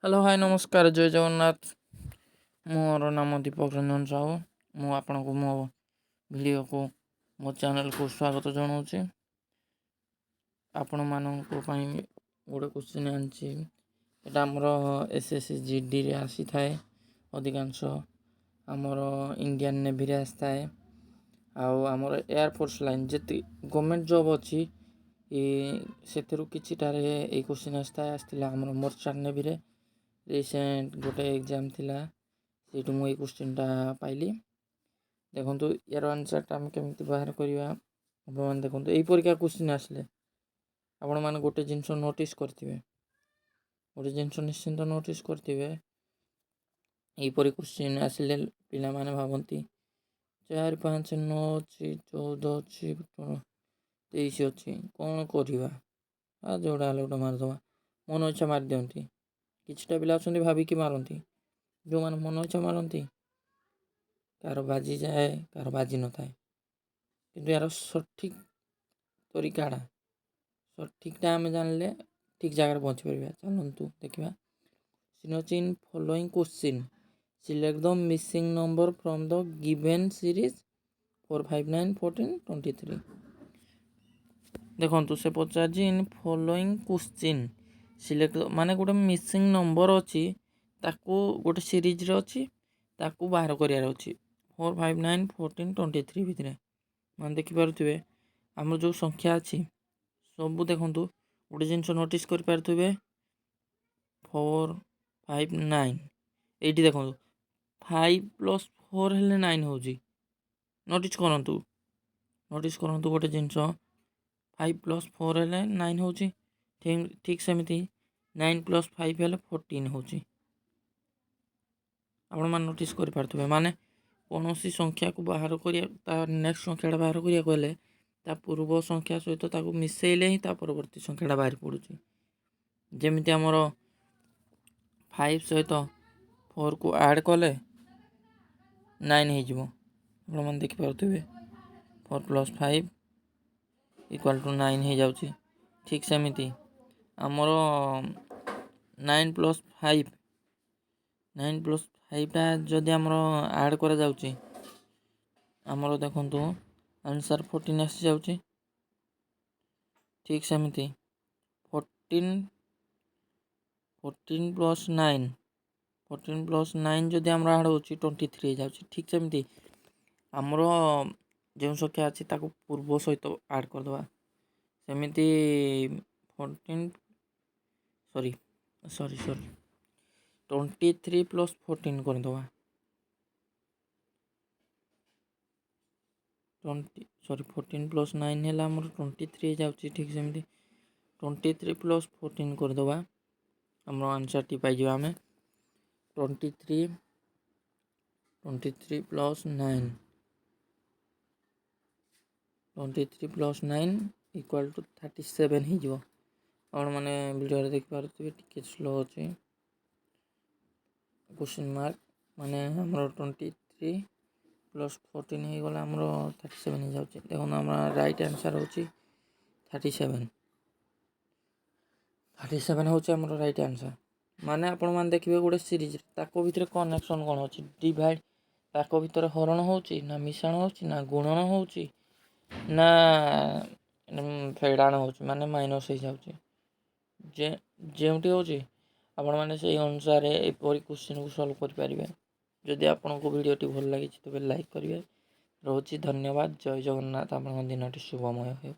Hello high ନମସ୍କାର ଜୟ ଜଗନ୍ନାଥ। ମୋର ନାମ ଦୀପକ ରଞ୍ଜନ ସାହୁ। ମୁଁ ଆପଣଙ୍କୁ ମୋ ଭିଡ଼ିଓକୁ ମୋ ଚ୍ୟାନେଲକୁ ସ୍ୱାଗତ ଜଣାଉଛି। ଆପଣମାନଙ୍କ ପାଇଁ ଗୋଟେ କ୍ୱେଶ୍ଚିନ୍ ଆଣିଛି। ଏଇଟା ଆମର SSCGDରେ ଆସିଥାଏ, ଅଧିକାଂଶ ଆମର ଇଣ୍ଡିଆନ୍ ନେଭିରେ ଆସିଥାଏ, ଆଉ ଆମର ଏୟାରଫୋର୍ସ ଲାଇନ୍ ଯେତିକି ଗଭର୍ଣ୍ଣମେଣ୍ଟ ଜବ୍ ଅଛି ସେଥିରୁ କିଛିଟାରେ ଏଇ କ୍ୱେଶ୍ଚିନ୍ ଆସିଥିଲା ଆମର ମର୍ଚାଣ୍ଟ ନେଭିରେ। ରିସେଣ୍ଟ ଗୋଟେ ଏକ୍ଜାମ୍ ଥିଲା, ସେଇଠୁ ମୁଁ ଏଇ କ୍ୱେଶ୍ଚିନ୍ଟା ପାଇଲି। ଦେଖନ୍ତୁ ୟାର ଆନ୍ସର୍ଟା ଆମେ କେମିତି ବାହାର କରିବା। ଆପଣମାନେ ଦେଖନ୍ତୁ, ଏଇ ପରୀକ୍ଷା କ୍ୱେଶ୍ଚିନ୍ ଆସିଲେ ଆପଣମାନେ ଗୋଟେ ଜିନିଷ ନୋଟିସ୍ କରିଥିବେ, ନିଶ୍ଚିନ୍ତ ନୋଟିସ୍ କରିଥିବେ। ଏହିପରି କ୍ୱେଶ୍ଚିନ୍ ଆସିଲେ ପିଲାମାନେ ଭାବନ୍ତି 4, 5, 9 ଅଛି, 14 ଅଛି, 23 ଅଛି, କ'ଣ କରିବା? ଯେଉଁଟା ହେଲେ ଗୋଟେ ମାରିଦେବା, ମନ ଇଚ୍ଛା ମାରିଦିଅନ୍ତି। କିଛିଟା ପିଲା ଅଛନ୍ତି ଭାବିକି ମାରନ୍ତି, ଯେଉଁମାନେ ମନ ଇଚ୍ଛା ମାରନ୍ତି କାହାର ବାଜିଯାଏ, କାହାର ବାଜି ନଥାଏ। କିନ୍ତୁ ଏହାର ସଠିକ୍ଟା ଆମେ ଜାଣିଲେ ଠିକ୍ ଜାଗାରେ ପହଞ୍ଚିପାରିବା। ଚାଲନ୍ତୁ ଦେଖିବା। In following question select the missing number from the given series 4, 5, 9, 14, 23। ଦେଖନ୍ତୁ ସେ ପଚାରିଛି ଇନ୍ ଫଲୋଇଂ କ୍ୱେଶ୍ଚିନ୍ ସିଲେକ୍ଟ, ମାନେ ଗୋଟେ ମିସିଂ ନମ୍ବର ଅଛି, ତାକୁ ଗୋଟେ ସିରିଜ୍ରେ ଅଛି, ତାକୁ ବାହାର କରିବାର ଅଛି 4, 5, 9, 14, 23 ଭିତରେ। ମାନେ ଦେଖିପାରୁଥିବେ ଆମର ଯେଉଁ ସଂଖ୍ୟା ଅଛି ସବୁ, ଦେଖନ୍ତୁ ଗୋଟେ ଜିନିଷ ନୋଟିସ୍ କରିପାରୁଥିବେ 4, 5, 9। ଏଇଠି ଦେଖନ୍ତୁ 5 + 4 ହେଲେ 9 ହେଉଛି। ନୋଟିସ୍ କରନ୍ତୁ ଗୋଟେ ଜିନିଷ 5 + 4 ହେଲେ 9 ହେଉଛି। ଠିକ୍ ସେମିତି 9 + 5 ହେଲେ 14 ହେଉଛି। ଆପଣମାନେ ନୋଟିସ୍ କରିପାରୁଥିବେ। ମାନେ କୌଣସି ସଂଖ୍ୟାକୁ ବାହାର କରିବା, ତା ନେକ୍ସଟ ସଂଖ୍ୟାଟା ବାହାର କରିବାକୁ ହେଲେ ତା ପୂର୍ବ ସଂଖ୍ୟା ସହିତ ତାକୁ ମିଶାଇଲେ ହିଁ ତା ପରବର୍ତ୍ତୀ ସଂଖ୍ୟାଟା ବାହାରି ପଡ଼ୁଛି। ଯେମିତି ଆମର 5 ସହିତ 4କୁ ଆଡ଼୍ କଲେ 9 ହେଇଯିବ। ଆପଣମାନେ ଦେଖିପାରୁଥିବେ 4 + 5 = 9 ହେଇଯାଉଛି। ଠିକ୍ ସେମିତି ଆମର 9 + 5ଟା ଯଦି ଆମର ଆଡ଼୍ କରାଯାଉଛି, ଆମର ଦେଖନ୍ତୁ ଆନ୍ସର୍ 14 ଆସିଯାଉଛି। ଠିକ୍ ସେମିତି 14 + 9 ଯଦି ଆମର ଆଡ଼୍ ହେଉଛି 23 ହେଇଯାଉଛି। ଠିକ୍ ସେମିତି ଆମର ଯେଉଁ ସଂଖ୍ୟା ଅଛି ତାକୁ ପୂର୍ବ ସହିତ ଆଡ଼୍ କରିଦେବା। ସେମିତି 23 + 14 କରିଦେବା। 14 + 9 ହେଲା ଆମର 23 ହେଇଯାଉଛି। ଠିକ୍ ସେମିତି 23 + 14 କରିଦେବା, ଆମର ଆନ୍ସର୍ଟି ପାଇଯିବା ଆମେ 23 + 9 = 37 ହେଇଯିବ। ଆପଣମାନେ ଭିଡ଼ିଓରେ ଦେଖିପାରୁଥିବେ, ଟିକେ ସ୍ଲୋ ଅଛି। କ୍ୱେଶ୍ଚିନ୍ ମାର୍କ ମାନେ ଆମର 23 + 14 ହେଇଗଲା, ଆମର 37 ହେଇଯାଉଛି। ଦେଖନ୍ତୁ ଆମର ରାଇଟ୍ ଆନ୍ସର୍ ହେଉଛି 37 ହେଉଛି ଆମର ରାଇଟ୍ ଆନ୍ସର୍। ମାନେ ଆପଣମାନେ ଦେଖିବେ ଗୋଟେ ସିରିଜ୍ରେ ତାଙ୍କ ଭିତରେ କନେକ୍ସନ୍ କ'ଣ ଅଛି, ଡିଭାଇଡ଼, ତାଙ୍କ ଭିତରେ ହରଣ ହେଉଛି ନା ମିଶାଣ ହେଉଛି ନା ଗୁଣନ ହେଉଛି ନା ଫେଡ଼ାଣ ହେଉଛି, ମାନେ ମାଇନସ୍ ହେଇଯାଉଛି। ଯେଉଁଠି ହେଉଛି ଆପଣମାନେ ସେଇ ଅନୁସାରେ ଏପରି କ୍ୱେଶ୍ଚିନ୍କୁ ସଲ୍ଭ କରିପାରିବେ। ଯଦି ଆପଣଙ୍କୁ ଭିଡ଼ିଓଟି ଭଲ ଲାଗିଛି ତେବେ ଲାଇକ୍ କରିବେ। ରହୁଛି, ଧନ୍ୟବାଦ। ଜୟ ଜଗନ୍ନାଥ। ଆପଣଙ୍କ ଦିନଟି ଶୁଭମୟ ହେଉ।